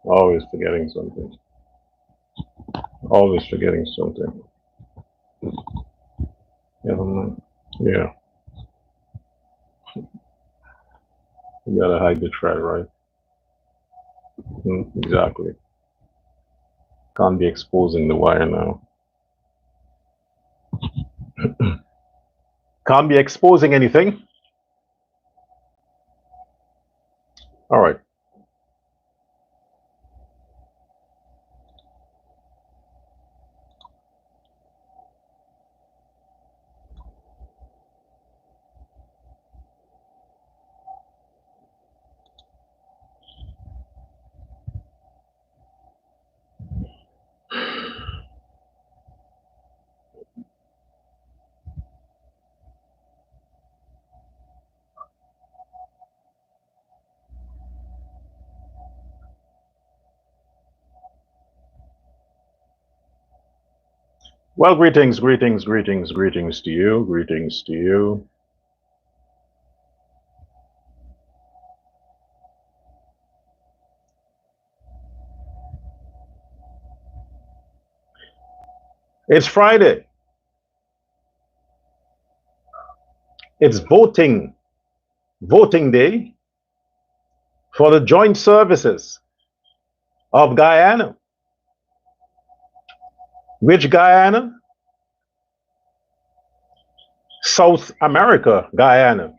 Always forgetting something. Always forgetting something. Yeah. You gotta hide the thread, right? Exactly. Can't be exposing the wire now. Can't be exposing anything. All right. Well, greetings to you, greetings to you. It's Friday. It's voting day for the joint services of Guyana. Which Guyana? South America, Guyana.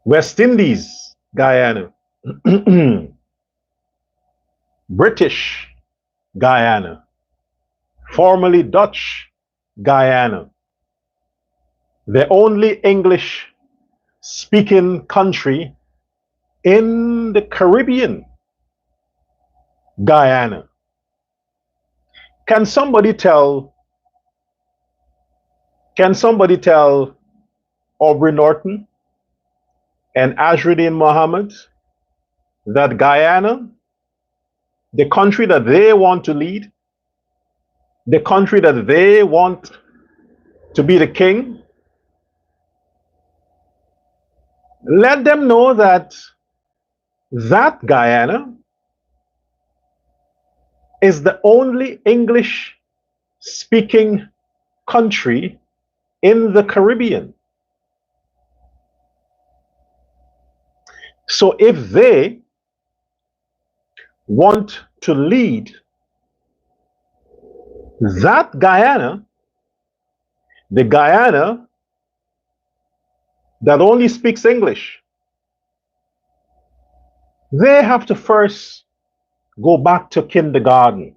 West Indies, Guyana. British Guyana. Formerly Dutch Guyana. The only English speaking country in the Caribbean, Guyana. Can somebody tell Aubrey Norton and Azruddin Mohammed that Guyana, the country that they want to lead, the country that they want to be the king, let them know that Guyana is the only English speaking country in the Caribbean. So if they want to lead that Guyana, the Guyana that only speaks English, they have to first go back to kindergarten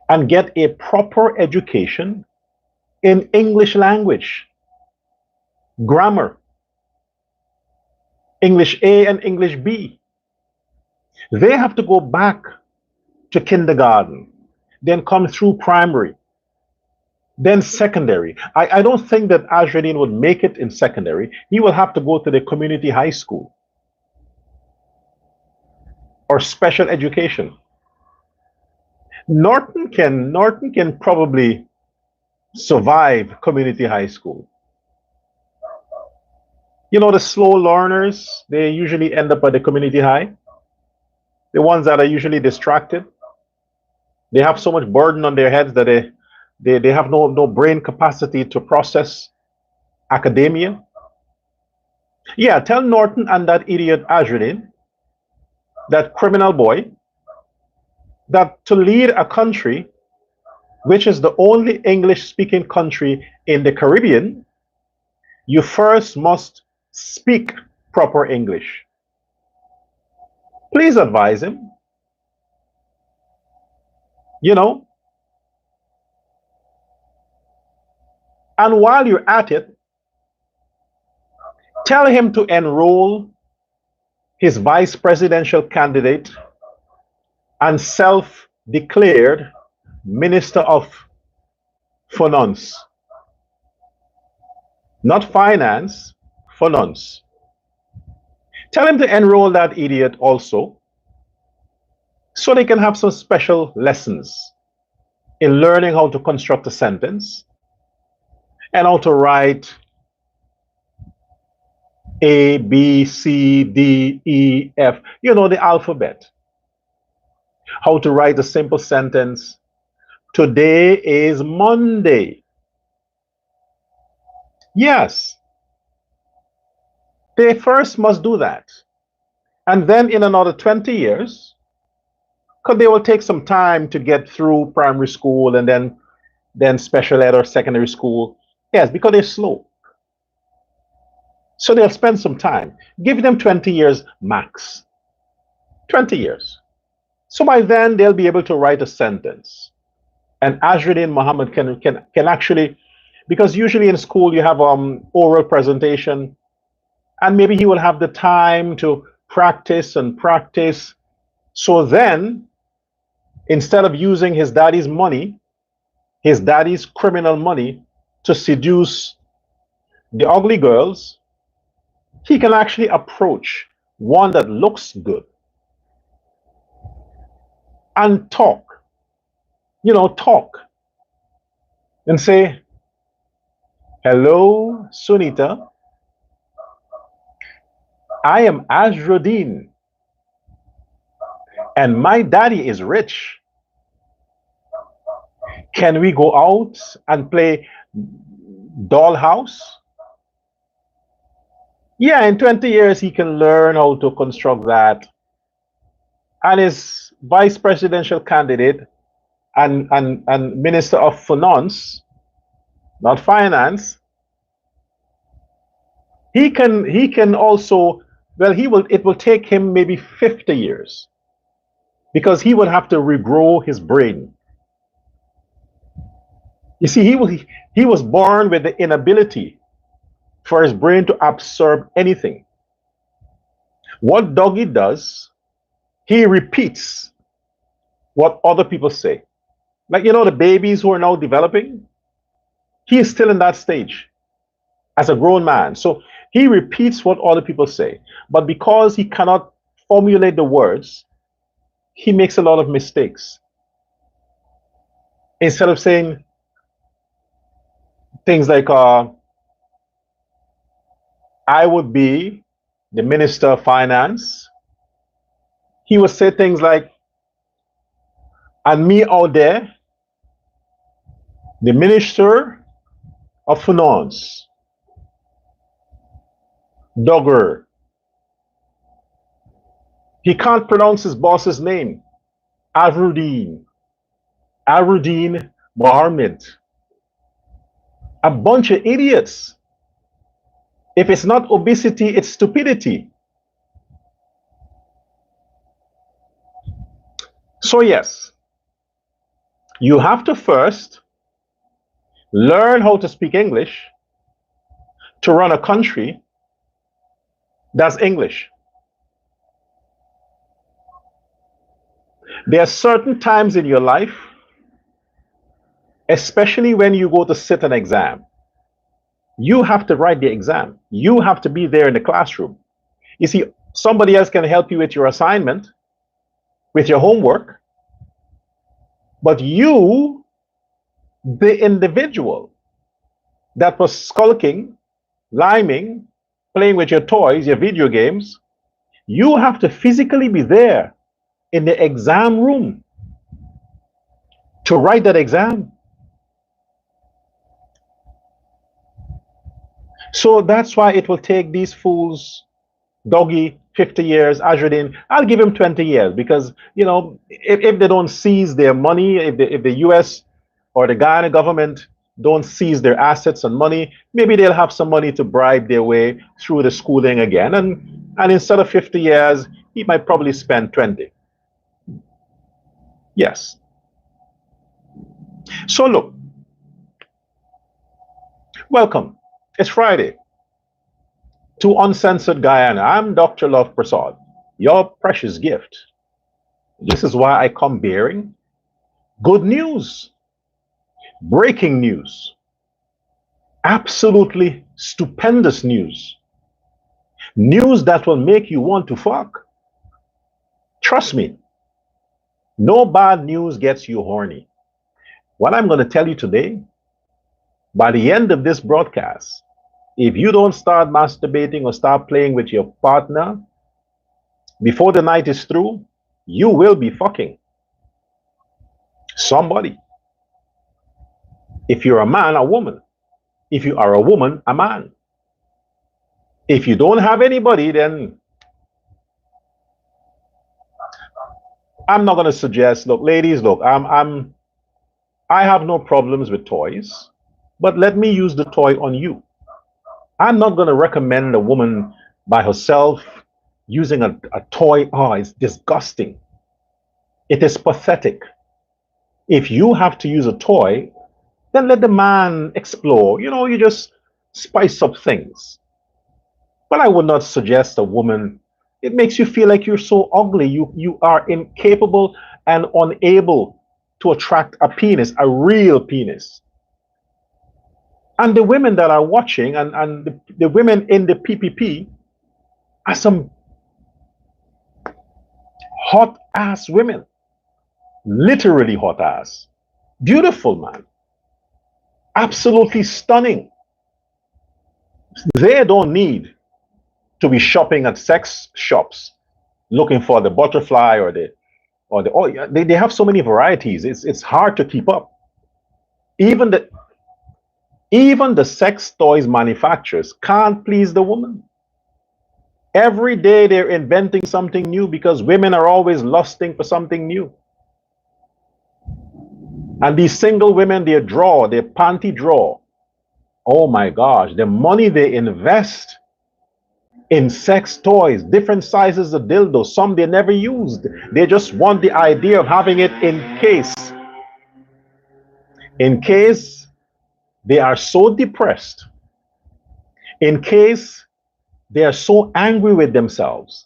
and get a proper education in English language, grammar, English A and English B. They have to go back to kindergarten, then come through primary, then secondary. I don't think that Azruddin would make it in secondary. He will have to go to the community high school or special education. Norton can probably survive community high school. You know, the slow learners, they usually end up at the community high. The ones that are usually distracted, they have so much burden on their heads that they have no brain capacity to process academia. Yeah, tell Norton and that idiot Azruddin, that criminal boy, that to lead a country which is the only English-speaking country in the Caribbean, you first must speak proper English. Please advise him. You know? And while you're at it, tell him to enroll his vice presidential candidate and self-declared Minister of Finance. Not finance, finance. Tell him to enroll that idiot also, so they can have some special lessons in learning how to construct a sentence and how to write A, B, C, D, E, F. You know the alphabet. How to write a simple sentence. Today is Monday. Yes, they first must do that. And then in another 20 years, because they will take some time to get through primary school and then special ed or secondary school. Yes, because they're slow. So they'll spend some time. Give them 20 years max. 20 years. So by then they'll be able to write a sentence. And Azruddin Muhammad can actually, because usually in school you have oral presentation, and maybe he will have the time to practice and practice. So then, instead of using his daddy's money, his daddy's criminal money, to seduce the ugly girls, he can actually approach one that looks good and talk, talk and say, hello, Sunita. I am Azruddin, and my daddy is rich. Can we go out and play dollhouse? Yeah, in 20 years, he can learn how to construct that. And his vice presidential candidate and minister of finance, not finance, he can also, well, it will take him maybe 50 years because he would have to regrow his brain. You see, he was born with the inability for his brain to absorb anything. What Doggy does, he repeats what other people say. Like, the babies who are now developing, he is still in that stage as a grown man. So he repeats what other people say. But because he cannot formulate the words, he makes a lot of mistakes. Instead of saying things like, I would be the Minister of Finance, he would say things like, and me out there, the Minister of Finance, Dogger. He can't pronounce his boss's name, Azruddin Mohammed. A bunch of idiots. If it's not obesity, it's stupidity. So yes, you have to first learn how to speak English to run a country that's English. There are certain times in your life, especially when you go to sit an exam, you have to write the exam. You have to be there in the classroom. You see, somebody else can help you with your assignment, with your homework, but you, the individual that was skulking, liming, playing with your toys, your video games, you have to physically be there in the exam room to write that exam. So that's why it will take these fools, Doggy, 50 years, Azruddin, I'll give him 20 years because, if they don't seize their money, if the US or the Guyana government don't seize their assets and money, maybe they'll have some money to bribe their way through the schooling again. And instead of 50 years, he might probably spend 20. Yes. So look, welcome. It's Friday to Uncensored Guyana. I'm Dr. Love Prasad, your precious gift. This is why I come bearing good news, breaking news, absolutely stupendous news, news that will make you want to fuck. Trust me, no bad news gets you horny. What I'm going to tell you today, by the end of this broadcast, If you don't start masturbating or start playing with your partner before the night is through, you will be fucking somebody. If you're a man, a woman. If you are a woman, a man. If you don't have anybody, then I'm not going to suggest, look, ladies, look, I have no problems with toys, but let me use the toy on you. I'm not going to recommend a woman by herself using a toy. Oh, it's disgusting. It is pathetic. If you have to use a toy, then let the man explore. You know, you just spice up things. But I would not suggest a woman. It makes you feel like you're so ugly. You are incapable and unable to attract a penis, a real penis. And the women that are watching and the women in the PPP are some hot ass women. Literally hot ass. Beautiful, man. Absolutely stunning. They don't need to be shopping at sex shops looking for the butterfly or they have so many varieties. It's hard to keep up. Even the sex toys manufacturers can't please the woman. Every day they're inventing something new because women are always lusting for something new. And these single women, their panty draw. Oh my gosh, the money they invest in sex toys, different sizes of dildos, some they never used. They just want the idea of having it in case. In case they are so depressed. In case they are so angry with themselves.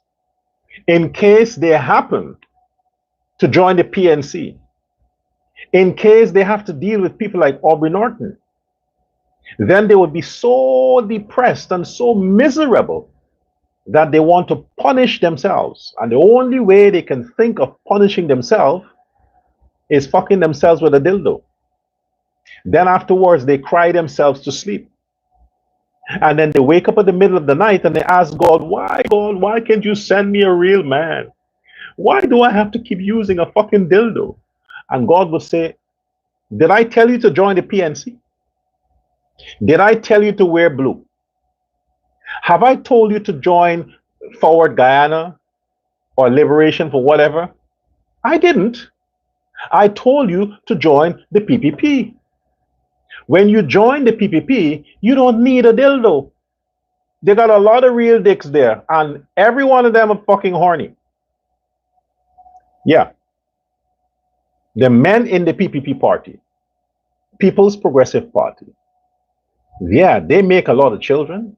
In case they happen to join the PNC. In case they have to deal with people like Aubrey Norton. Then they would be so depressed and so miserable that they want to punish themselves. And the only way they can think of punishing themselves is fucking themselves with a dildo. Then afterwards, they cry themselves to sleep. And then they wake up in the middle of the night and they ask God, why can't you send me a real man? Why do I have to keep using a fucking dildo? And God would say, did I tell you to join the PNC? Did I tell you to wear blue? Have I told you to join Forward Guyana or Liberation for whatever? I didn't. I told you to join the PPP. When you join the PPP, you don't need a dildo. They got a lot of real dicks there, and every one of them are fucking horny. Yeah. The men in the PPP party, People's Progressive Party, yeah, they make a lot of children.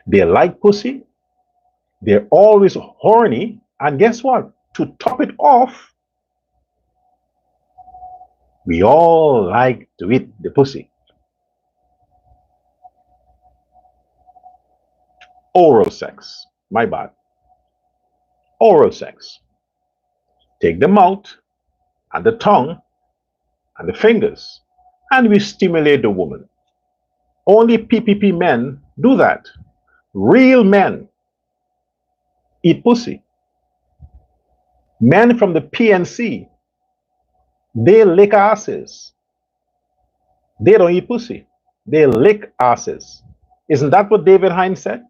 They like pussy. They're always horny. And guess what? To top it off, we all like to eat the pussy. Oral sex. My bad. Oral sex. Take the mouth and the tongue and the fingers, and we stimulate the woman. Only PPP men do that. Real men eat pussy. Men from the PNC, they lick asses. They don't eat pussy. They lick asses. Isn't that what David Hines said?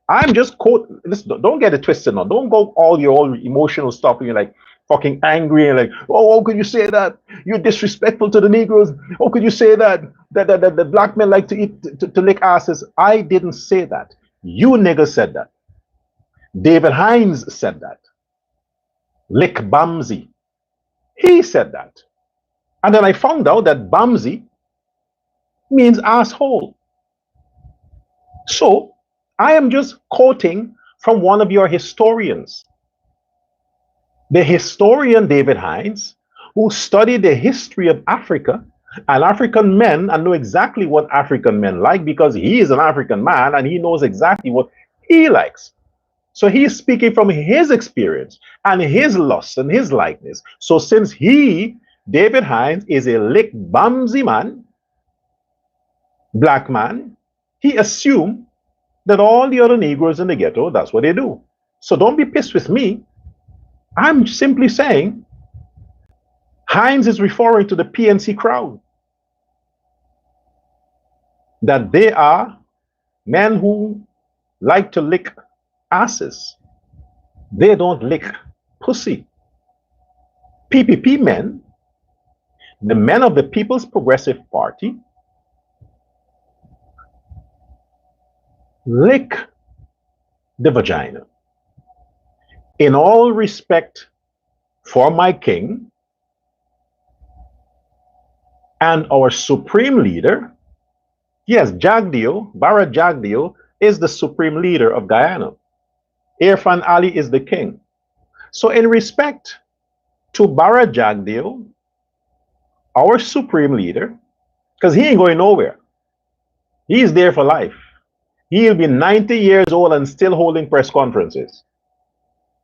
I'm just quoting. Listen, don't get it twisted now. Don't go all your emotional stuff and you're like fucking angry and like, oh, how could you say that? You're disrespectful to the Negroes. How could you say that? That black men like to eat, to lick asses? I didn't say that. You niggas said that. David Hines said that. Lick Bamsey. He said that. And then I found out that Bamsey means asshole. So I am just quoting from one of your historians. The historian David Hines, who studied the history of Africa and African men and know exactly what African men like because he is an African man and he knows exactly what he likes. So he's speaking from his experience and his lust and his likeness. So since he, David Hines, is a lick bamsy man, black man, He assumed that all the other Negroes in the ghetto, that's what they do. So don't be pissed with me. I'm simply saying Hines is referring to the PNC crowd, that they are men who like to lick asses. They don't lick pussy. PPP men, the men of the People's Progressive Party, lick the vagina. In all respect for my king and our supreme leader, yes, Jagdeo, Bara Jagdeo is the supreme leader of Guyana. Irfaan Ali is the king. So in respect to Bara Jagdeo, our supreme leader, because he ain't going nowhere. He's there for life. He'll be 90 years old and still holding press conferences.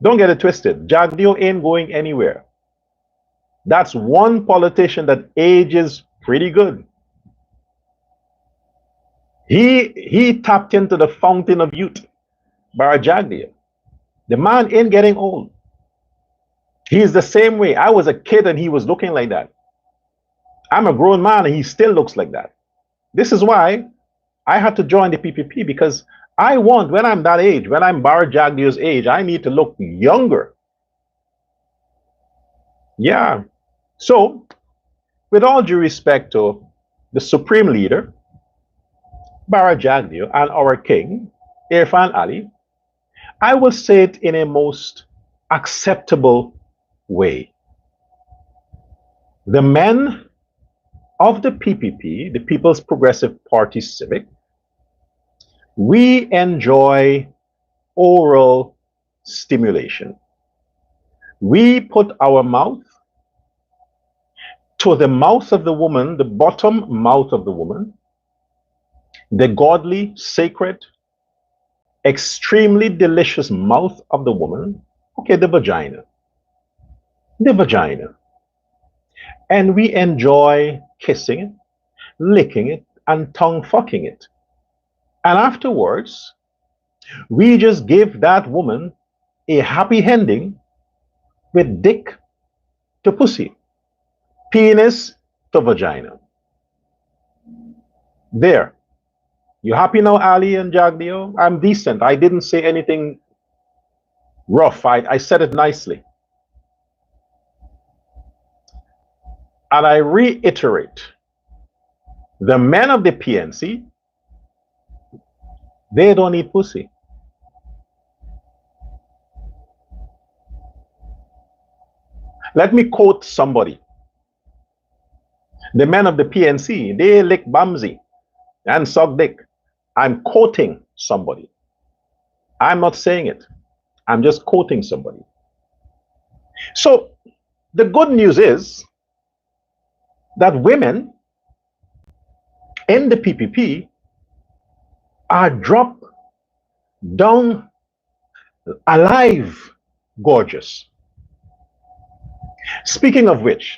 Don't get it twisted. Jagdeo ain't going anywhere. That's one politician that ages pretty good. He tapped into the fountain of youth, Bara Jagdeo. The man ain't getting old. He's the same way. I was a kid and he was looking like that. I'm a grown man and he still looks like that. This is why I had to join the PPP, because I want, when I'm that age, when I'm Bara Jagdeo's age, I need to look younger. Yeah. So, with all due respect to the supreme leader, Bara Jagdeo, and our king, Irfaan Ali, I will say it in a most acceptable way. The men of the PPP, the People's Progressive Party Civic, we enjoy oral stimulation. We put our mouth to the mouth of the woman, the bottom mouth of the woman, the godly, sacred, extremely delicious mouth of the woman, okay, the vagina. The vagina. And we enjoy kissing it, licking it, and tongue fucking it. And afterwards, we just give that woman a happy ending with dick to pussy, penis to vagina. There. You happy now, Ali and Jagdeo? I'm decent. I didn't say anything rough. I said it nicely. And I reiterate, the men of the PNC, they don't eat pussy. Let me quote somebody. The men of the PNC, they lick bamsi and suck dick. I'm quoting somebody. I'm not saying it. I'm just quoting somebody. So the good news is that women in the PPP are dropped down alive gorgeous. Speaking of which,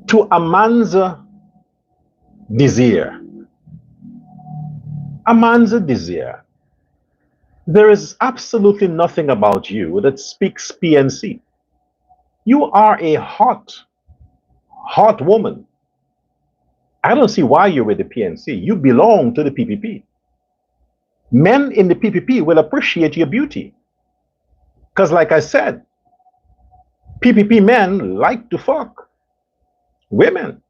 to Amanza Desire. Amanza Desire, there is absolutely nothing about you that speaks PNC. You are a hot woman. I don't see why you're with the PNC. You belong to the PPP. Men in the PPP will appreciate your beauty. Because like I said, PPP men like to fuck women.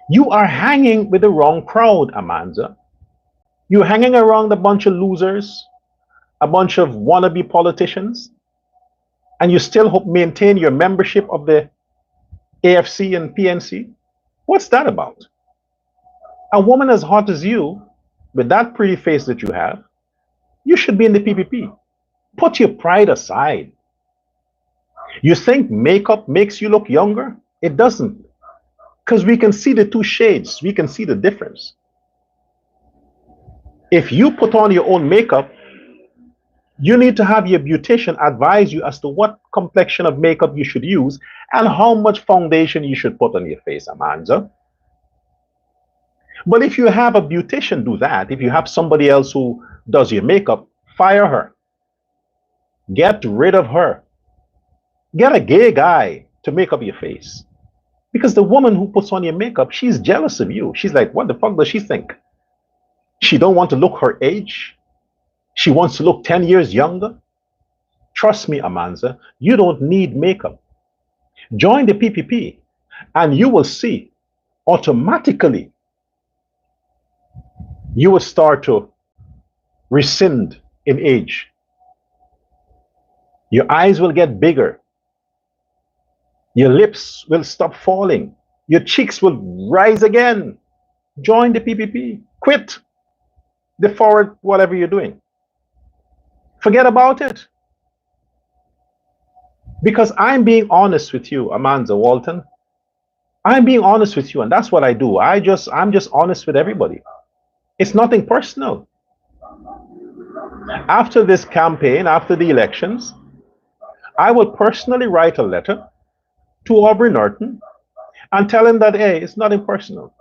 You are hanging with the wrong crowd, Amanza. You're hanging around a bunch of losers, a bunch of wannabe politicians, and you still hope maintain your membership of the AFC and PNC? What's that about? A woman as hot as you, with that pretty face that you have, you should be in the PPP. Put your pride aside. You think makeup makes you look younger? It doesn't. Because we can see the two shades. We can see the difference. If you put on your own makeup, you need to have your beautician advise you as to what complexion of makeup you should use and how much foundation you should put on your face, Amanza. But if you have a beautician do that, if you have somebody else who does your makeup, fire her. Get rid of her. Get a gay guy to make up your face. Because the woman who puts on your makeup, she's jealous of you. She's like, what the fuck does she think? She don't want to look her age. She wants to look 10 years younger. Trust me, Amanza, you don't need makeup. Join the PPP and you will see automatically you will start to rescind in age. Your eyes will get bigger. Your lips will stop falling. Your cheeks will rise again. Join the PPP. Quit the forward whatever you're doing. Forget about it. Because I'm being honest with you, Amanza, Walton. I'm being honest with you, and that's what I do. I'm just honest with everybody. It's nothing personal. After this campaign, after the elections, I will personally write a letter to Aubrey Norton and tell him that, hey, it's nothing personal.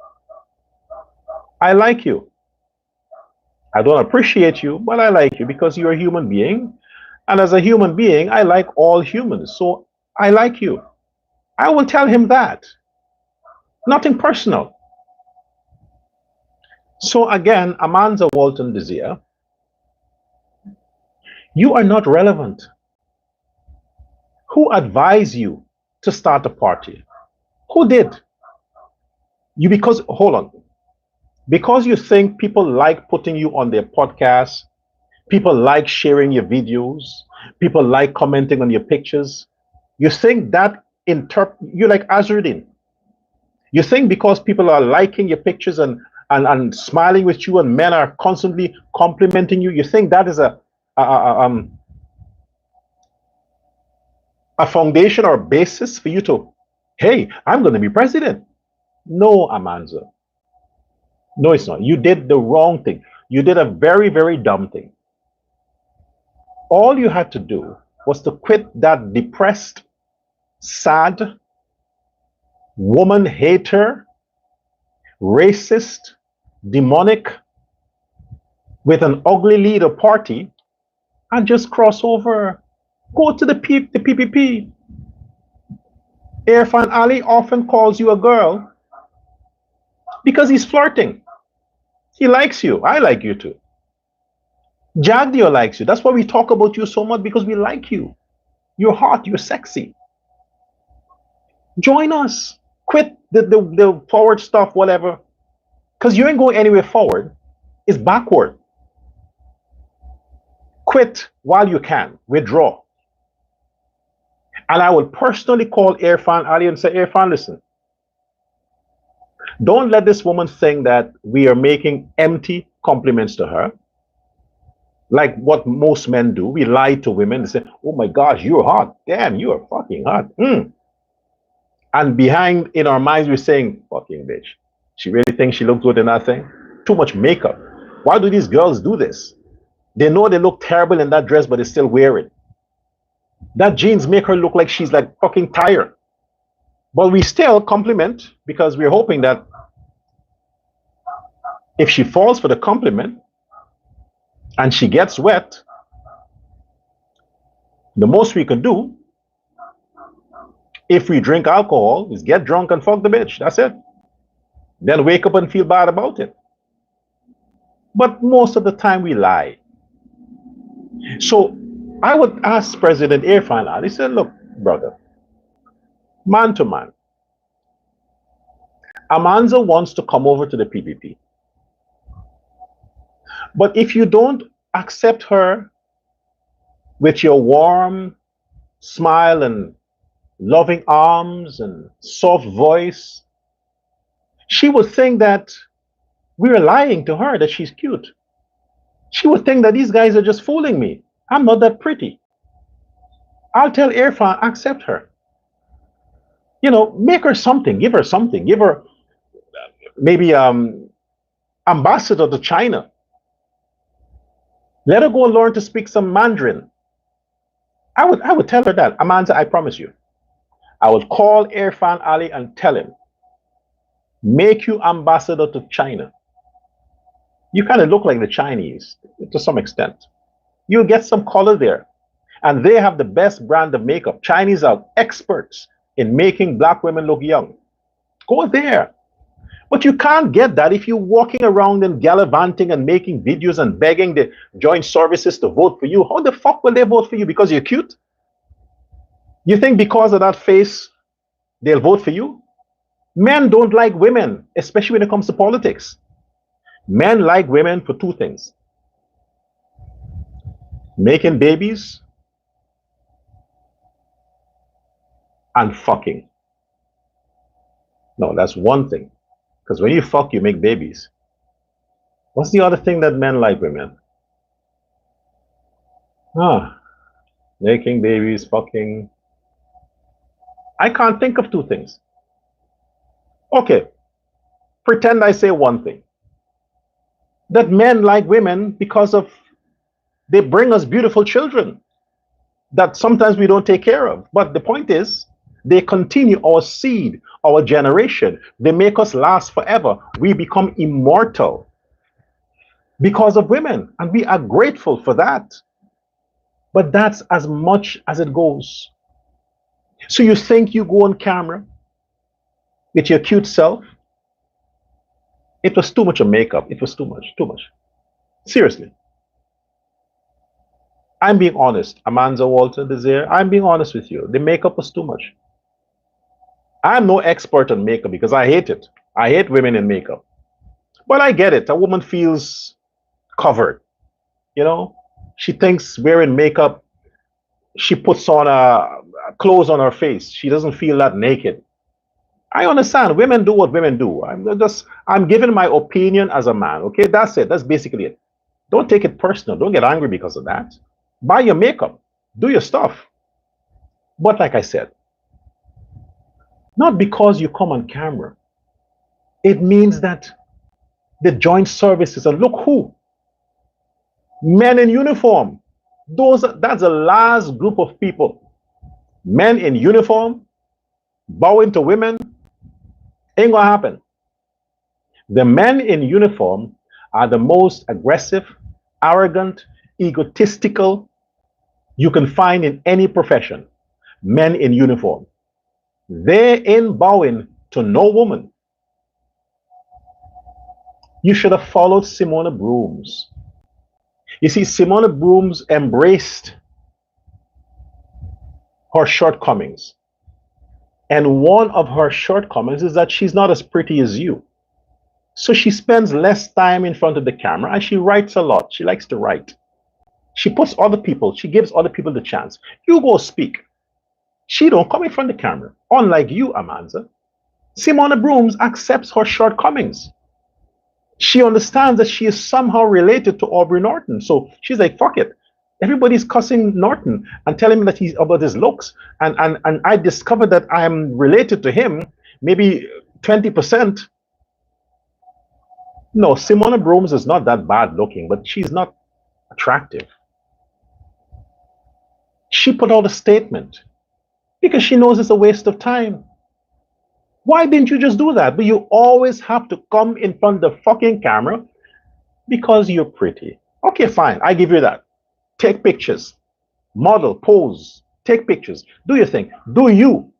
I like you. I don't appreciate you, but I like you because you're a human being. And as a human being, I like all humans. So I like you. I will tell him that. Nothing personal. So again, Amanza, Walton, Desir, you are not relevant. Who advised you to start a party? Who did? You because, hold on. Because you think people like putting you on their podcast, people like sharing your videos, people like commenting on your pictures, you think that you're like Azruddin. You think because people are liking your pictures and smiling with you and men are constantly complimenting you, you think that is a foundation or a basis for you to, hey, I'm going to be president. No, Amanza. No, it's not. You did the wrong thing. You did a very, very dumb thing. All you had to do was to quit that depressed, sad, woman hater, racist, demonic, with an ugly leader party and just cross over. Go to the PPP. Irfaan Ali often calls you a girl because he's flirting. He likes you. I like you too. Jagdio likes you. That's why we talk about you so much, because we like you. You're hot. You're sexy. Join us. Quit the forward stuff, whatever. Because you ain't going anywhere forward. It's backward. Quit while you can. Withdraw. And I will personally call Irfaan Ali and say, Irfaan, listen. Don't let this woman think that we are making empty compliments to her. Like what most men do. We lie to women and say, oh my gosh, you're hot. Damn, you are fucking hot. And behind in our minds, we're saying, fucking bitch. She really thinks she looks good in that thing? Too much makeup. Why do these girls do this? They know they look terrible in that dress, but they still wear it. That jeans make her look like she's like fucking tired. But we still compliment because we're hoping that if she falls for the compliment and she gets wet, the most we can do if we drink alcohol is get drunk and fuck the bitch. That's it. Then wake up and feel bad about it. But most of the time we lie. So I would ask President Irfaan Ali, he said, look, brother, man to man, Amanza wants to come over to the PPP. But if you don't accept her with your warm smile and loving arms and soft voice, she would think that we're lying to her, that she's cute. She would think that these guys are just fooling me. I'm not that pretty. I'll tell Irfaan, accept her. You know, make her something, give her something, give her maybe ambassador to China. Let her go and learn to speak some Mandarin. I would tell her that. Amanza, I promise you. I would call Irfaan Ali and tell him make you ambassador to China. You kind of look like the Chinese to some extent. You'll get some color there. And they have the best brand of makeup. Chinese are experts in making black women look young. Go there. But you can't get that if you're walking around and gallivanting and making videos and begging the joint services to vote for you. How the fuck will they vote for you? Because you're cute? You think because of that face, they'll vote for you? Men don't like women, especially when it comes to politics. Men like women for two things: making babies and fucking. No, that's one thing. Because when you fuck, you make babies. What's the other thing that men like women? Making babies, fucking. I can't think of two things. Okay, pretend I say one thing. That men like women because of they bring us beautiful children that sometimes we don't take care of. But the point is, they continue our seed, our generation. They make us last forever. We become immortal because of women, and we are grateful for that. But that's as much as it goes. So you think you go on camera with your cute self? It was too much of makeup. It was too much, too much. Seriously. I'm being honest. Amanza, Walton, Desire, I'm being honest with you. The makeup was too much. I'm no expert on makeup because I hate it. I hate women in makeup. But I get it. A woman feels covered. You know, she thinks wearing makeup, she puts on a clothes on her face. She doesn't feel that naked. I understand. Women do what women do. I'm giving my opinion as a man. Okay, that's it. That's basically it. Don't take it personal. Don't get angry because of that. Buy your makeup. Do your stuff. But like I said, not because you come on camera. It means that the joint services, and look who? Men in uniform. That's the last group of people. Men in uniform bowing to women ain't gonna happen. The men in uniform are the most aggressive, arrogant, egotistical you can find in any profession. Men in uniform. They ain't bowing to no woman. You should have followed Simona Brooms. You see, Simona Brooms embraced her shortcomings. And one of her shortcomings is that she's not as pretty as you. So she spends less time in front of the camera and she writes a lot. She likes to write. She gives other people the chance. You go speak. She don't come in front of the camera. Unlike you, Amanza. Simona Brooms accepts her shortcomings. She understands that she is somehow related to Aubrey Norton. So she's like, fuck it. Everybody's cussing Norton and telling me that he's about his looks. And I discovered that I'm related to him, maybe 20%. No, Simona Brooms is not that bad looking, but she's not attractive. She put out a statement because she knows it's a waste of time. Why didn't you just do that? But you always have to come in front of the fucking camera because you're pretty. Okay, fine. I give you that. Take pictures. Model, pose, take pictures. Do your thing. Do you.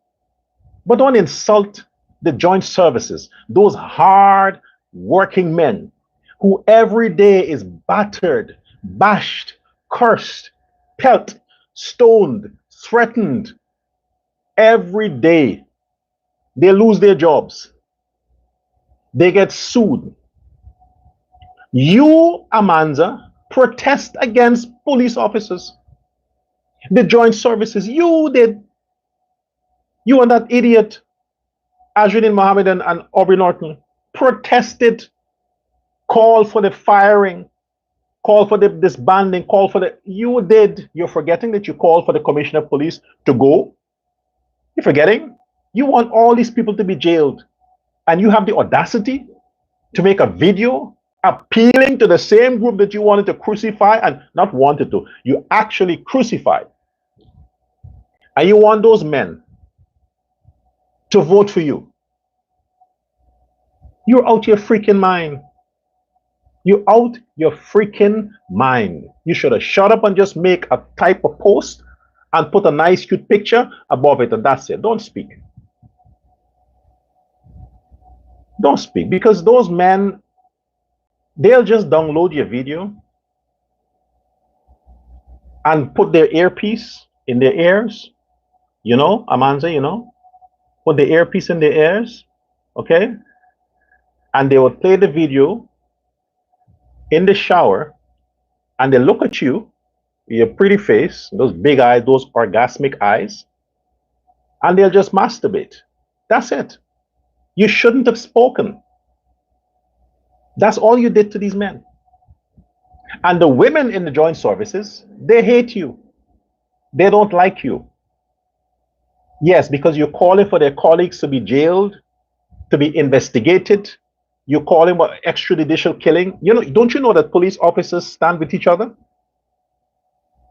But don't insult the joint services. Those hard working men who every day is battered, bashed, cursed, pelt, stoned, threatened. Every day. They lose their jobs. They get sued. You, Amanza, protest against police officers. The joint services, you did. You and that idiot, Ajudin Mohammed and Aubrey Norton, protested, called for the firing, called for the disbanding, called for the... You did. You're forgetting that you called for the commissioner of police to go. You're forgetting? You want all these people to be jailed, and you have the audacity to make a video appealing to the same group that you wanted to crucify, and not wanted to, you actually crucified. And you want those men to vote for you. You're out your freaking mind. You're out your freaking mind. You should have shut up and just make a type of post and put a nice cute picture above it, and that's it. Don't speak. Don't speak, because those men, they'll just download your video and put their earpiece in their ears. You know, Amanza, you know, put the earpiece in their ears, okay? And they will play the video in the shower, and they look at you, your pretty face, those big eyes, those orgasmic eyes, and they'll just masturbate. That's it. You shouldn't have spoken. That's all you did to these men. And the women in the joint services, they hate you. They don't like you. Yes, because you're calling for their colleagues to be jailed, to be investigated. You're calling for extrajudicial killing. You know, don't you know that police officers stand with each other?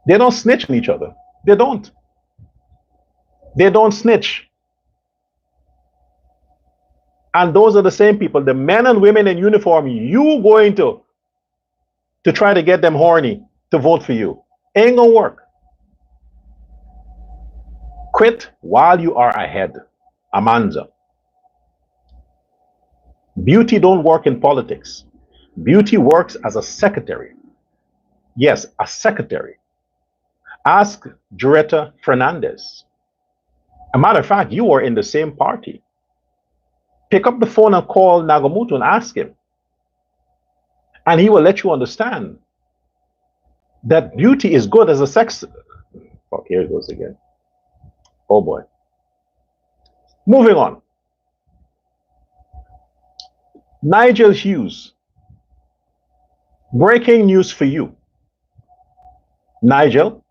They don't snitch on each other. They don't. They don't snitch. And those are the same people, the men and women in uniform, you going to try to get them horny to vote for you. Ain't gonna work. Quit while you are ahead. Amanza. Beauty don't work in politics. Beauty works as a secretary. Yes, a secretary. Ask Jureta Fernandez. A matter of fact, you were in the same party. Pick up the phone and call Nagamutu and ask him. And he will let you understand that beauty is good as a sex. Oh, here it goes again. Oh boy. Moving on. Nigel Hughes. Breaking news for you. Nigel,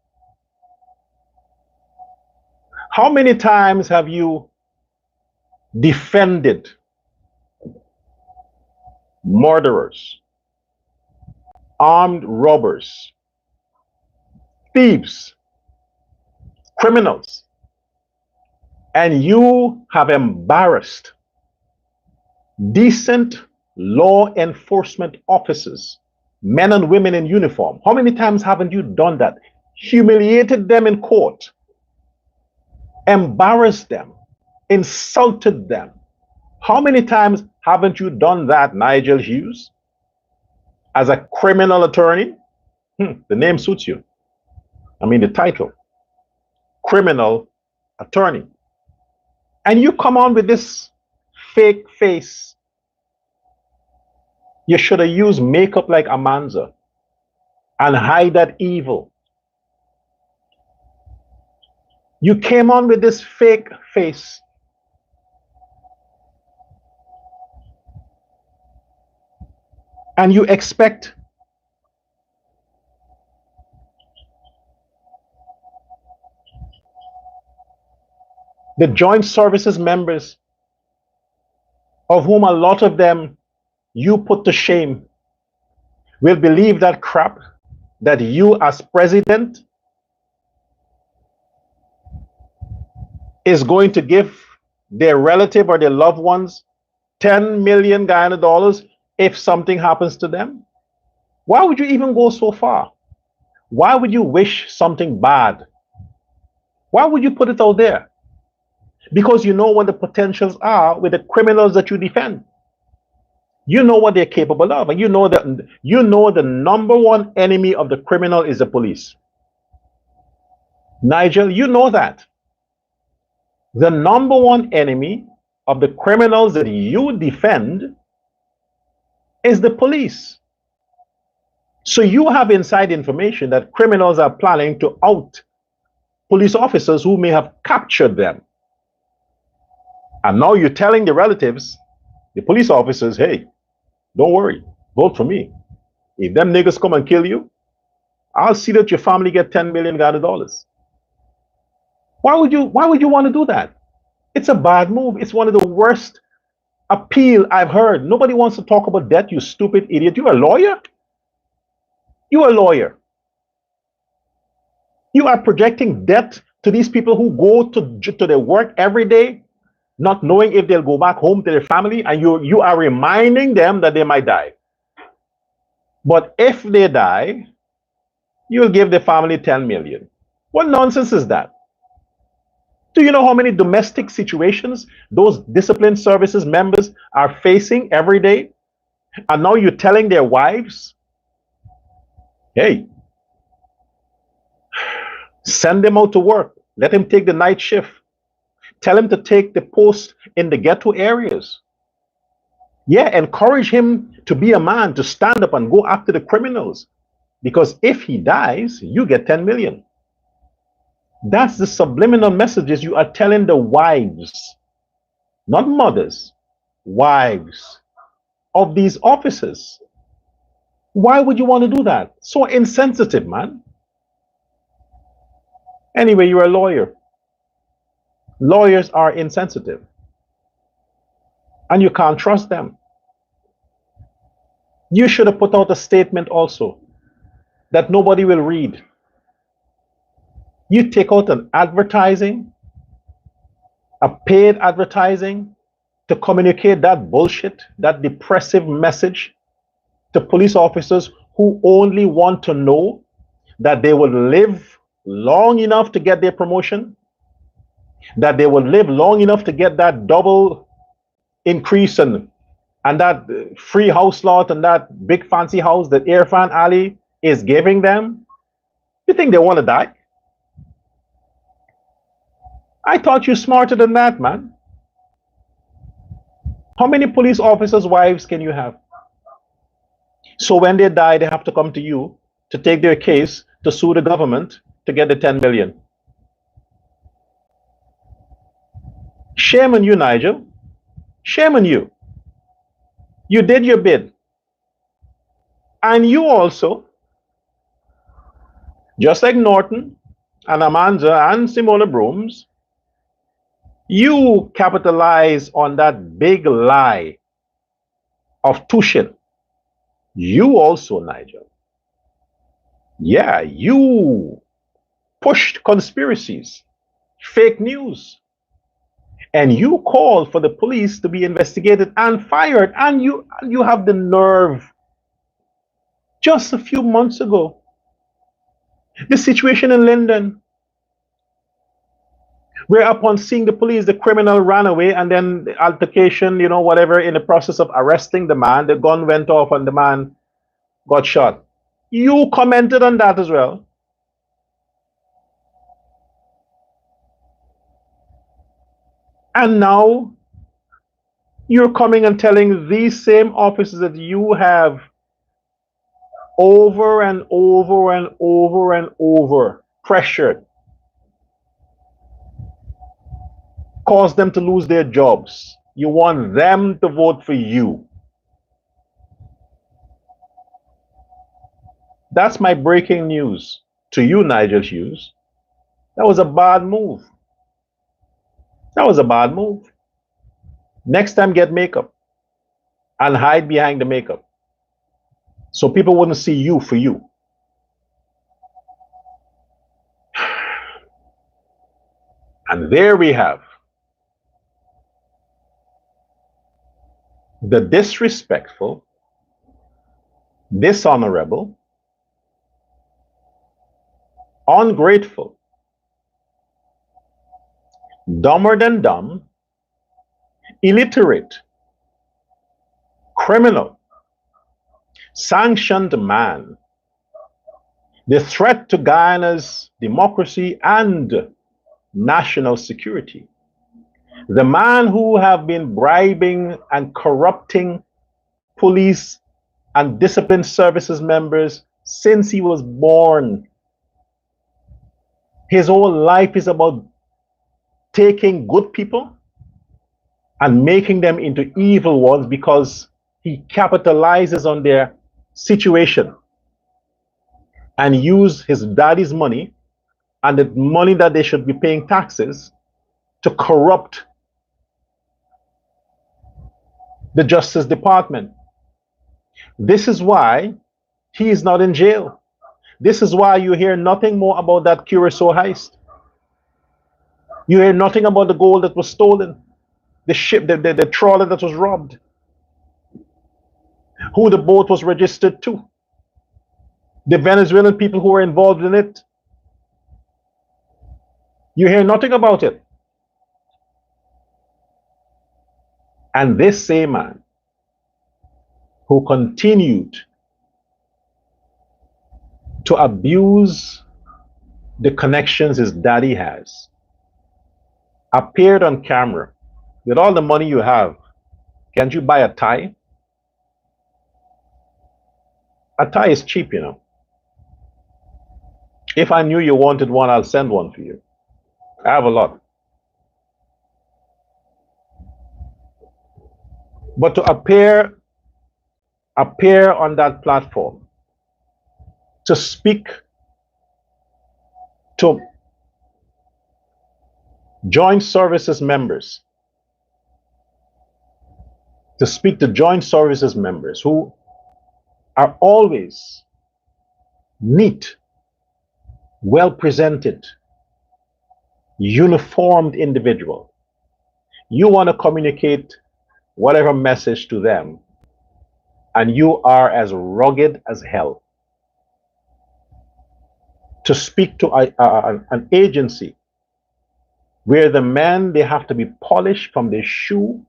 how many times have you defended murderers, armed robbers, thieves, criminals, and you have embarrassed decent law enforcement officers, men and women in uniform? How many times haven't you done that? Humiliated them in court, embarrassed them, insulted them. How many times haven't you done that, Nigel Hughes? As a criminal attorney? The name suits you. I mean, the title, criminal attorney. And you come on with this fake face. You should have used makeup like Amanza and hide that evil. You came on with this fake face. And you expect the joint services members, of whom a lot of them you put to shame, will believe that crap, that you as president is going to give their relative or their loved ones 10 million Guyana dollars if something happens to them? Why would you even go so far? Why would you wish something bad? Why would you put it out there? Because you know what the potentials are with the criminals that you defend. You know what they're capable of, and you know that the number one enemy of the criminal is the police. Nigel, you know that. The number one enemy of the criminals that you defend is the police. So you have inside information that criminals are planning to out police officers who may have captured them. And now you're telling the relatives, the police officers, hey, don't worry, vote for me. If them niggas come and kill you, I'll see that your family get 10 million Ghana dollars. Why would you want to do that? It's a bad move. It's one of the worst appeal I've heard. Nobody wants to talk about debt, you stupid idiot. You're a lawyer? You're a lawyer. You are projecting debt to these people who go to their work every day not knowing if they'll go back home to their family, and you are reminding them that they might die. But if they die, you'll give the family 10 million. What nonsense is that? Do you know how many domestic situations those disciplined services members are facing every day? And now you're telling their wives, hey, send them out to work. Let him take the night shift. Tell him to take the post in the ghetto areas. Yeah, encourage him to be a man, to stand up and go after the criminals. Because if he dies, you get 10 million. That's the subliminal messages you are telling the wives, not mothers, wives of these officers. Why would you want to do that? So insensitive, man. Anyway, you're a lawyer. Lawyers are insensitive. And you can't trust them. You should have put out a statement also that nobody will read. You take out an advertising, a paid advertising, to communicate that bullshit, that depressive message to police officers who only want to know that they will live long enough to get their promotion, that they will live long enough to get that double increase and that free house lot and that big fancy house that Irfaan Ali is giving them. You think they want to die? I thought you smarter than that, man. How many police officers' wives can you have? So when they die, they have to come to you to take their case to sue the government to get the 10 million. Shame on you, Nigel. Shame on you. You did your bid. And you also, just like Norton and Amanza and Simona Brooms, you capitalize on that big lie of Tushin. You also, Nigel. Yeah, you pushed conspiracies, fake news, and you called for the police to be investigated and fired, and you have the nerve. Just a few months ago, the situation in Linden, where upon seeing the police, the criminal ran away, and then the altercation, you know, whatever, in the process of arresting the man, the gun went off and the man got shot. You commented on that as well. And now you're coming and telling these same officers that you have over and over and over and over pressured, caused them to lose their jobs. You want them to vote for you. That's my breaking news to you, Nigel Hughes. That was a bad move. That was a bad move. Next time, get makeup and hide behind the makeup so people wouldn't see you for you. And there we have the disrespectful, dishonorable, ungrateful, dumber than dumb, illiterate, criminal, sanctioned man, the threat to Guyana's democracy and national security, the man who have been bribing and corrupting police and disciplined services members since he was born. His whole life is about taking good people and making them into evil ones because he capitalizes on their situation and use his daddy's money and the money that they should be paying taxes to corrupt the Justice Department. This is why he is not in jail. This is why you hear nothing more about that Curacao heist. You hear nothing about the gold that was stolen. the ship, the trawler that was robbed, who the boat was registered to, the Venezuelan people who were involved in it. You hear nothing about it. And this same man who continued to abuse the connections his daddy has appeared on camera with all the money you have. Can't you buy a tie? A tie is cheap, you know. If I knew you wanted one, I'll send one for you. I have a lot. But to appear on that platform, to speak to joint services members, who are always neat, well presented, uniformed individual. You want to communicate whatever message to them, and you are as rugged as hell. To speak to an agency where the men, they have to be polished from their shoe,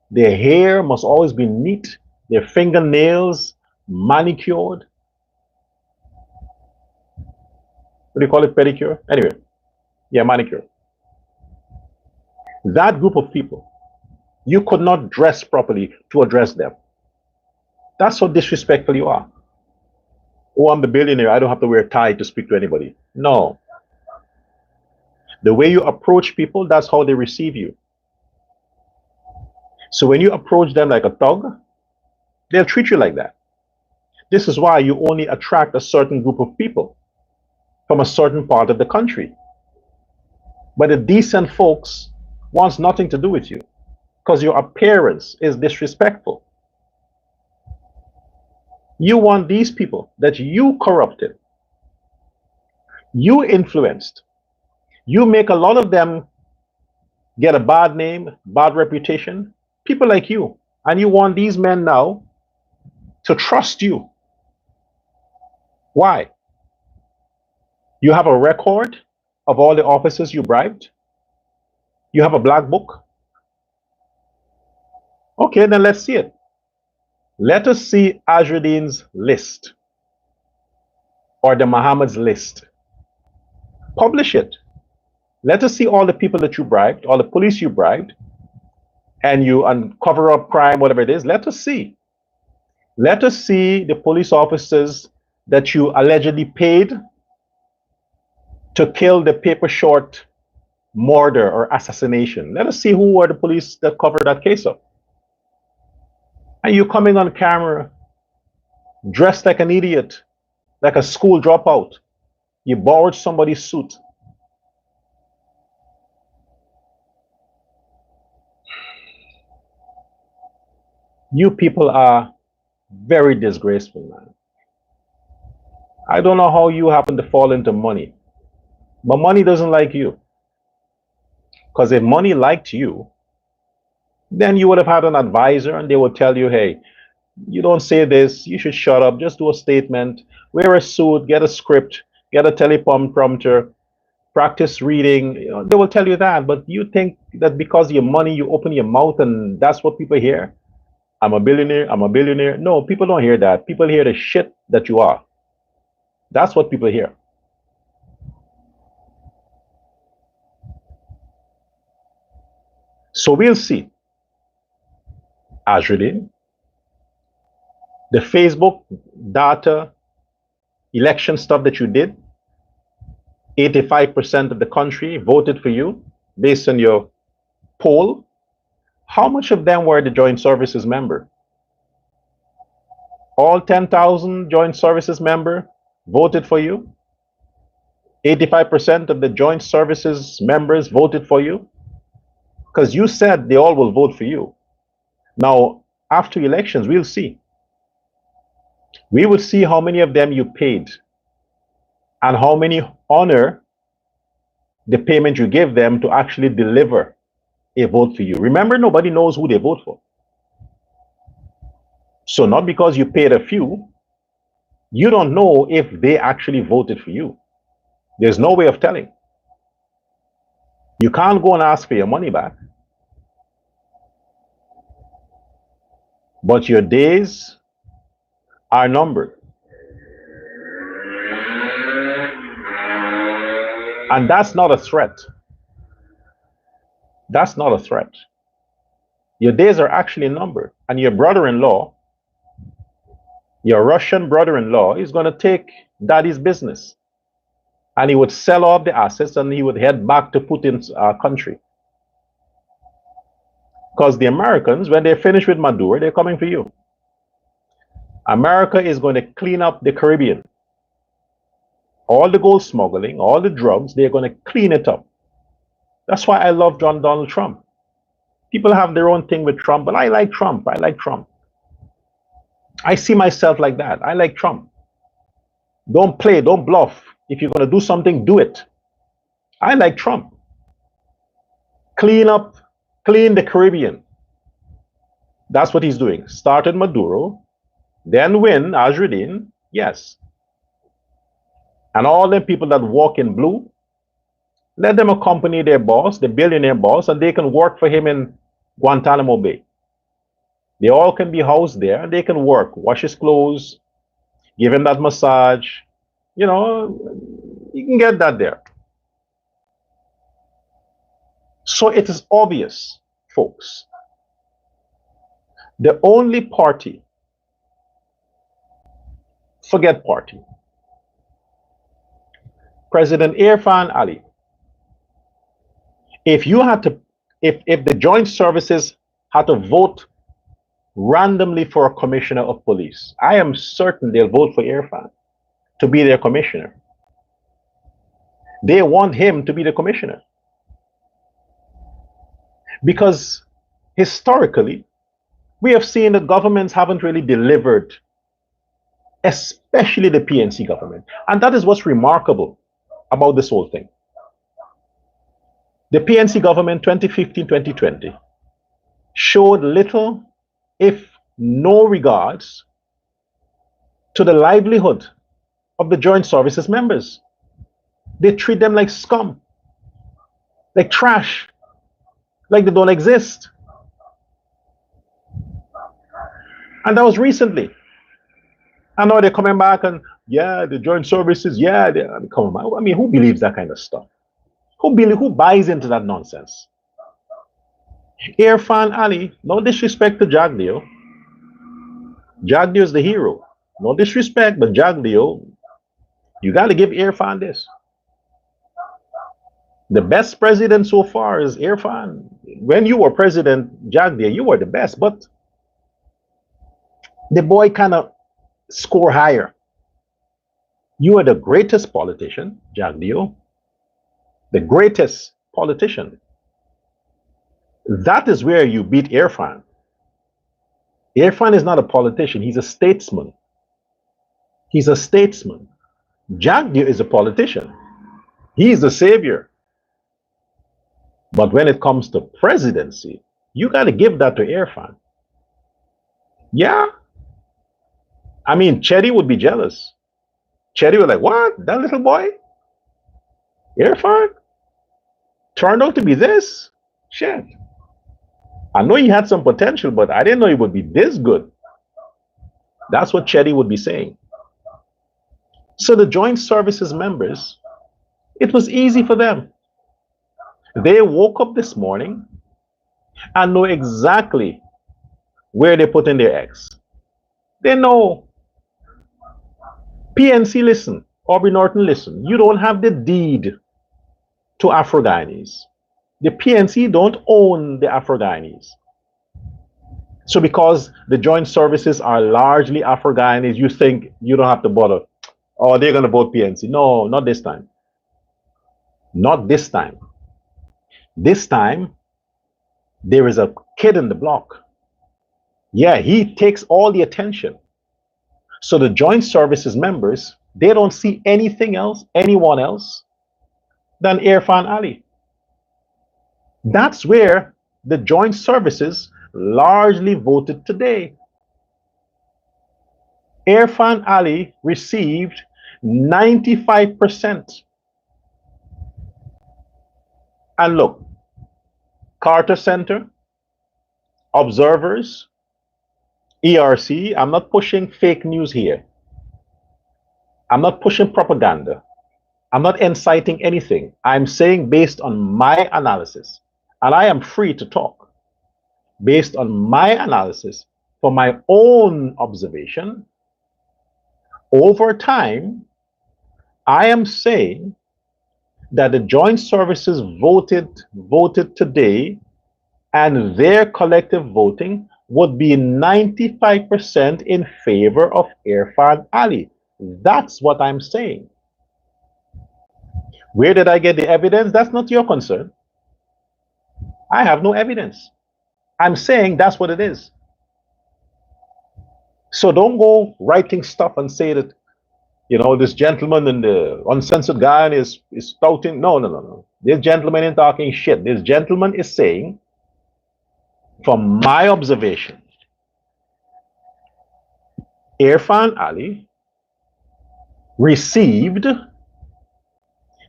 their hair must always be neat, their fingernails manicured. What do you call it, pedicure? Anyway, yeah, manicure. That group of people, you could not dress properly to address them. That's how disrespectful you are. Oh, I'm the billionaire, I don't have to wear a tie to speak to anybody. No. The way you approach people, that's how they receive you. So when you approach them like a thug, they'll treat you like that. This is why you only attract a certain group of people from a certain part of the country. But the decent folks wants nothing to do with you because your appearance is disrespectful. You want these people that you corrupted, you influenced, you make a lot of them get a bad name, bad reputation, people like you, and you want these men now to trust you. Why? You have a record of all the officers you bribed? You have a black book? Okay, then let's see it. Let us see Azruddin's list or the Muhammad's list. Publish it. Let us see all the people that you bribed, all the police you bribed, and you uncover up crime, whatever it is. Let us see. Let us see the police officers that you allegedly paid to kill the paper short murder or assassination. Let us see who were the police that covered that case up. And you coming on camera dressed like an idiot, like a school dropout. You borrowed somebody's suit. You people are very disgraceful, man. I don't know how you happen to fall into money, but money doesn't like you. Because if money liked you, then you would have had an advisor and they would tell you, hey, you don't say this, you should shut up, just do a statement, wear a suit, get a script, get a teleprompter, practice reading. You know, they will tell you that, but you think that because of your money, you open your mouth and that's what people hear? I'm a billionaire, I'm a billionaire. No, people don't hear that. People hear the shit that you are. That's what people hear. So we'll see. Azruddin, the Facebook data election stuff that you did, 85% of the country voted for you based on your poll. How much of them were the joint services member? All 10,000 joint services member voted for you? 85% of the joint services members voted for you? Because you said they all will vote for you. Now, after elections, we'll see. We will see how many of them you paid and how many honor the payment you give them to actually deliver a vote for you. Remember, nobody knows who they vote for. So not because you paid a few, you don't know if they actually voted for you. There's no way of telling. You can't go and ask for your money back. But your days are numbered. And that's not a threat. That's not a threat. Your days are actually numbered. And your brother-in-law, your Russian brother-in-law, is going to take daddy's business. And he would sell off the assets and he would head back to Putin's country. Because the Americans, when they're finished with Maduro, they're coming for you. America is going to clean up the Caribbean. All the gold smuggling, all the drugs, they're going to clean it up. That's why I love Donald Trump. People have their own thing with Trump, but I like Trump. I like Trump. I see myself like that. I like Trump. Don't play, don't bluff. If you're going to do something, do it. I like Trump. Clean the Caribbean. That's what he's doing. Started Maduro, then win Azridin, yes. And all the people that walk in blue, let them accompany their boss, the billionaire boss, and they can work for him in Guantanamo Bay. They all can be housed there, and they can work, wash his clothes, give him that massage. You know, you can get that there. So it is obvious, folks. The only party, forget party, President Irfaan Ali, if the joint services had to vote randomly for a commissioner of police, I am certain they'll vote for Irfaan to be their commissioner. They want him to be the commissioner. Because historically, we have seen that governments haven't really delivered, especially the PNC government. And that is what's remarkable about this whole thing. The PNC government 2015-2020 showed little, if no regards to the livelihood of the joint services members. They treat them like scum, like trash, like they don't exist. And that was recently. I know they're coming back and, yeah, the joint services, yeah, they're coming back. I mean, who believes that kind of stuff? Who buys into that nonsense? Irfaan Ali, no disrespect to Jagdeo. Jagdeo is the hero. No disrespect, but Jagdeo, you got to give Irfaan this. The best president so far is Irfaan. When you were president, Jagdeo, you were the best, but the boy kind of score higher. You are the greatest politician, Jagdeo. The greatest politician. That is where you beat Irfaan. Irfaan is not a politician, he's a statesman. He's a statesman. Jagdeo is a politician. He's the savior. But when it comes to presidency, you got to give that to Irfaan. Yeah. I mean, Chetty would be jealous. Chetty was like, what? That little boy? Irfaan? Turned out to be this? Shit. I know he had some potential, but I didn't know he would be this good. That's what Chetty would be saying. So the joint services members, it was easy for them. They woke up this morning and know exactly where they put in their eggs. They know. PNC, listen. Aubrey Norton, listen. You don't have the deed to Afro-Guyanese. The PNC don't own the Afro-Guyanese. So because the joint services are largely Afro-Guyanese, you think you don't have to bother. Oh, they're going to vote PNC. No, not this time. Not this time. This time, there is a kid in the block. Yeah, he takes all the attention. So the joint services members, they don't see anything else, anyone else, than Irfaan Ali. That's where the joint services largely voted today. Irfaan Ali received 95%. And look, Carter Center, observers, ERC, I'm not pushing fake news here. I'm not pushing propaganda. I'm not inciting anything. I'm saying based on my analysis, and I am free to talk, based on my analysis for my own observation, over time, I am saying that the joint services voted today, and their collective voting would be 95% in favor of Irfaan Ali. That's what I'm saying. Where did I get the evidence? That's not your concern. I have no evidence. I'm saying that's what it is. So don't go writing stuff and say that, you know, this gentleman in the Uncensored Guyana is spouting. No. This gentleman ain't talking shit. This gentleman is saying, from my observation, Irfaan Ali received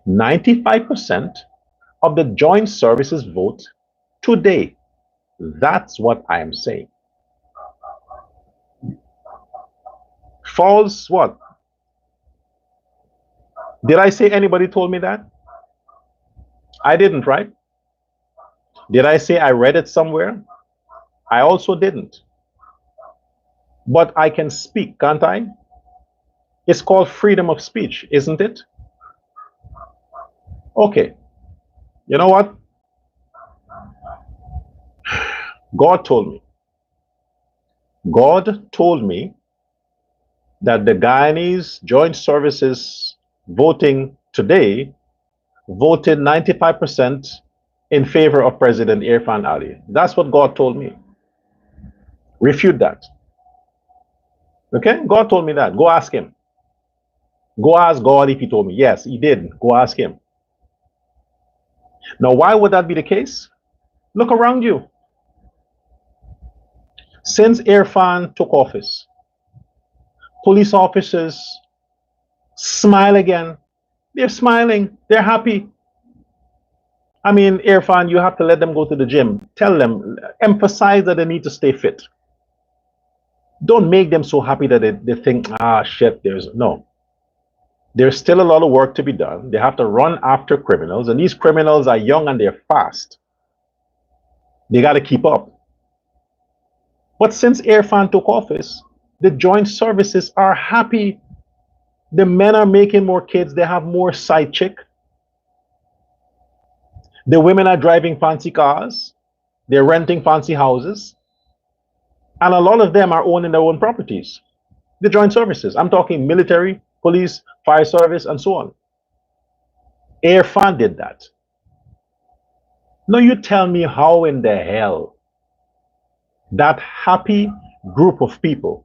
95% of the joint services vote today. That's what I am saying. False what? Did I say anybody told me that? I didn't, right? Did I say I read it somewhere? I also didn't. But I can speak, can't I? It's called freedom of speech, isn't it? Okay. You know what? God told me. God told me that the Guyanese joint services voting today voted 95% in favor of President Irfaan Ali. That's what God told me. Refute that. Okay? God told me that. Go ask him. Go ask God if he told me. Yes, he did. Go ask him. Now, why would that be the case? Look around you. Since Irfaan took office, police officers smile again. They're smiling. They're happy. I mean, Irfaan, you have to let them go to the gym. Tell them, emphasize that they need to stay fit. Don't make them so happy that they think, ah, shit, there's still a lot of work to be done. They have to run after criminals, and these criminals are young and they're fast. They got to keep up. But since Irfaan took office, the joint services are happy. The men are making more kids. They have more side chick. The women are driving fancy cars. They're renting fancy houses. And a lot of them are owning their own properties. The joint services. I'm talking military, police, fire service, and so on. Irfaan did that. Now you tell me how in the hell that happy group of people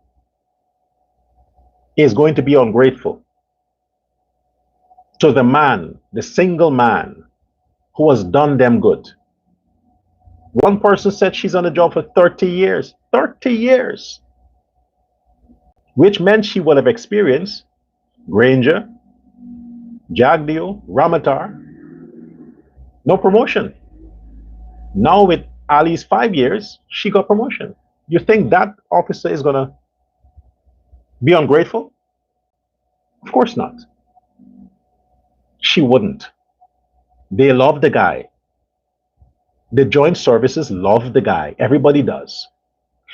is going to be ungrateful to the man, the single man who has done them good. One person said she's on the job for 30 years. 30 years. Which meant she would have experienced Granger, Jagdeo, Ramatar. No promotion. Now with Ali's 5 years, she got promotion. You think that officer is going to be ungrateful? Of course not. She wouldn't. They love the guy. The joint services love the guy. Everybody does.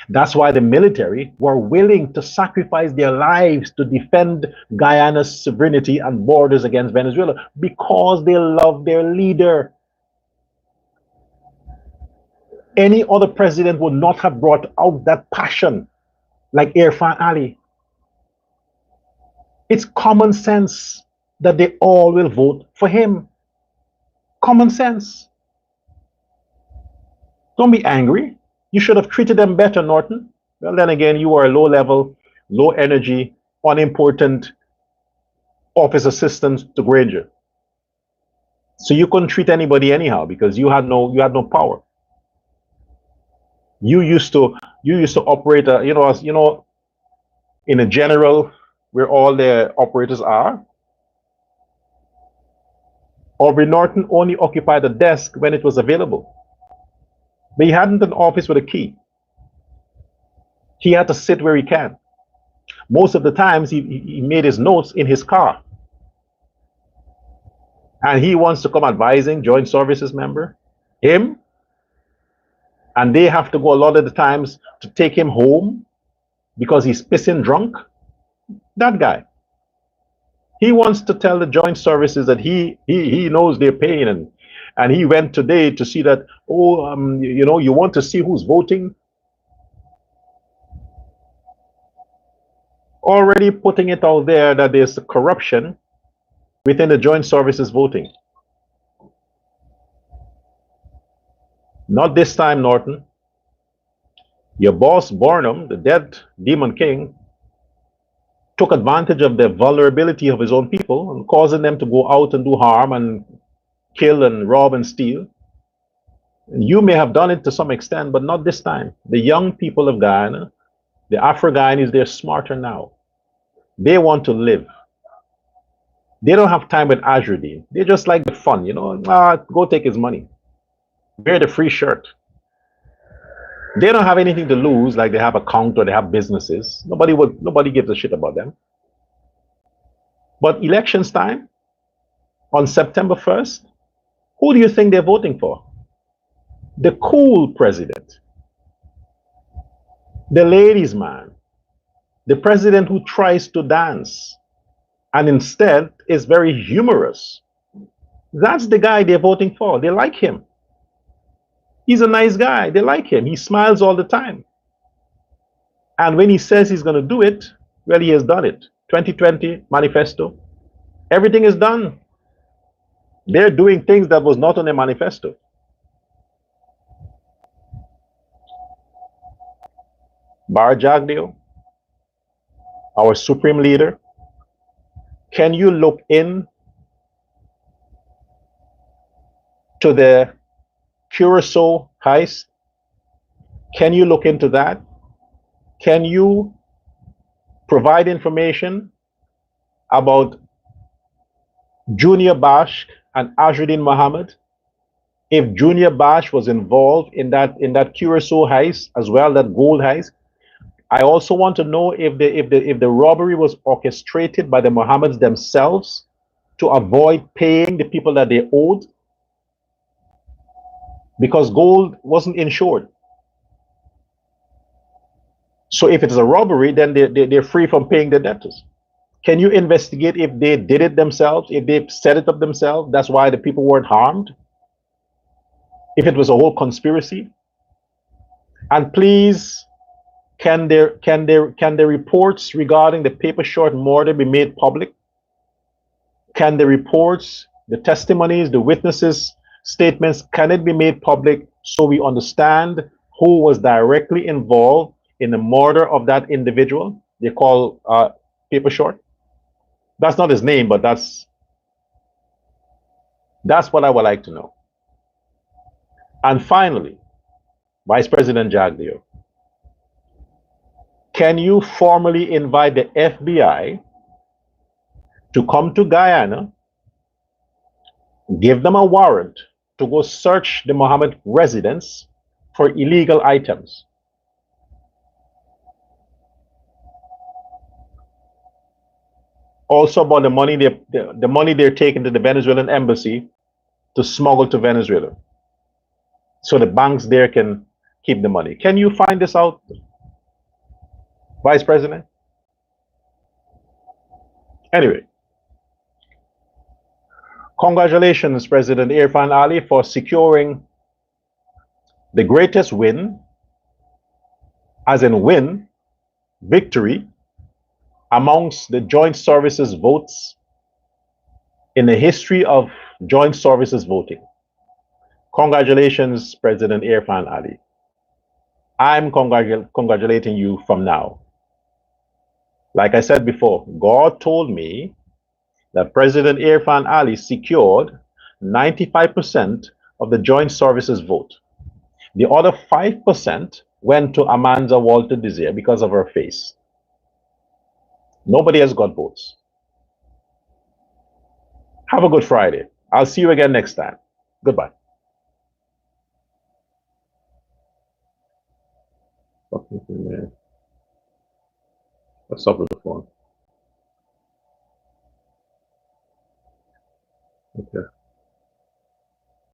That's why the military were willing to sacrifice their lives to defend Guyana's sovereignty and borders against Venezuela, because they love their leader. Any other president would not have brought out that passion like Irfaan Ali. It's common sense that they all will vote for him. Common sense. Don't be angry. You should have treated them better, Norton. Well, then again, you are a low-level, low-energy, unimportant office assistant to Granger. So you couldn't treat anybody anyhow because you had no power. You used to operate a, in a general where all the operators are. Aubrey Norton only occupied a desk when it was available. But he hadn't an office with a key. He had to sit where he can. Most of the times he made his notes in his car. And he wants to come advising joint services member, him, and they have to go a lot of the times to take him home because he's pissing drunk. That guy. He wants to tell the joint services that he knows their pain, and he went today to see that, you want to see who's voting. Already putting it out there that there's corruption within the joint services voting. Not this time, Norton. Your boss, Barnum, the dead Demon King, took advantage of the vulnerability of his own people and causing them to go out and do harm and kill and rob and steal. And you may have done it to some extent, but not this time. The young people of Guyana, the Afro-Guyanese, they're smarter now. They want to live. They don't have time with Azruddin. They just like the fun, go take his money. Wear the free shirt. They don't have anything to lose, like they have account or they have businesses. Nobody gives a shit about them. But elections time, on September 1st, who do you think they're voting for? The cool president, the ladies' man, the president who tries to dance and instead is very humorous. That's the guy they're voting for. They like him. He's a nice guy. They like him. He smiles all the time. And when he says he's going to do it, well, he has done it. 2020 manifesto. Everything is done. They're doing things that was not on their manifesto. Bar Jagdeo, our supreme leader, can you look in to the Curacao heist? Can you look into that? Can you provide information about Junior Bash and Azruddin Mohammed? If Junior Bash was involved in that Curacao heist as well, that gold heist. I also want to know if the robbery was orchestrated by the Mohammeds themselves to avoid paying the people that they owed, because gold wasn't insured. So if it's a robbery, then they're free from paying the debtors. Can you investigate if they did it themselves, if they set it up themselves? That's why the people weren't harmed. If it was a whole conspiracy. And please, can the reports regarding the paper short murder be made public? Can the reports, the testimonies, the witnesses' statements, can it be made public so we understand who was directly involved in the murder of that individual they call paper short? That's not his name, but that's what I would like to know. And finally, Vice President Jagdeo, can you formally invite the FBI to come to Guyana, give them a warrant to go search the Mohammed residence for illegal items? Also about the money they're taking to the Venezuelan embassy to smuggle to Venezuela, so the banks there can keep the money. Can you find this out, Vice President? Anyway, congratulations, President Irfaan Ali, for securing the greatest win, as in win, victory, amongst the joint services votes in the history of joint services voting. Congratulations, President Irfaan Ali. I'm congratulating you from now. Like I said before, God told me that President Irfaan Ali secured 95% of the joint services vote. The other 5% went to Amanza Walton this year because of her face. Nobody has got votes. Have a good Friday. I'll see you again next time. Goodbye. What's up with the phone? Okay.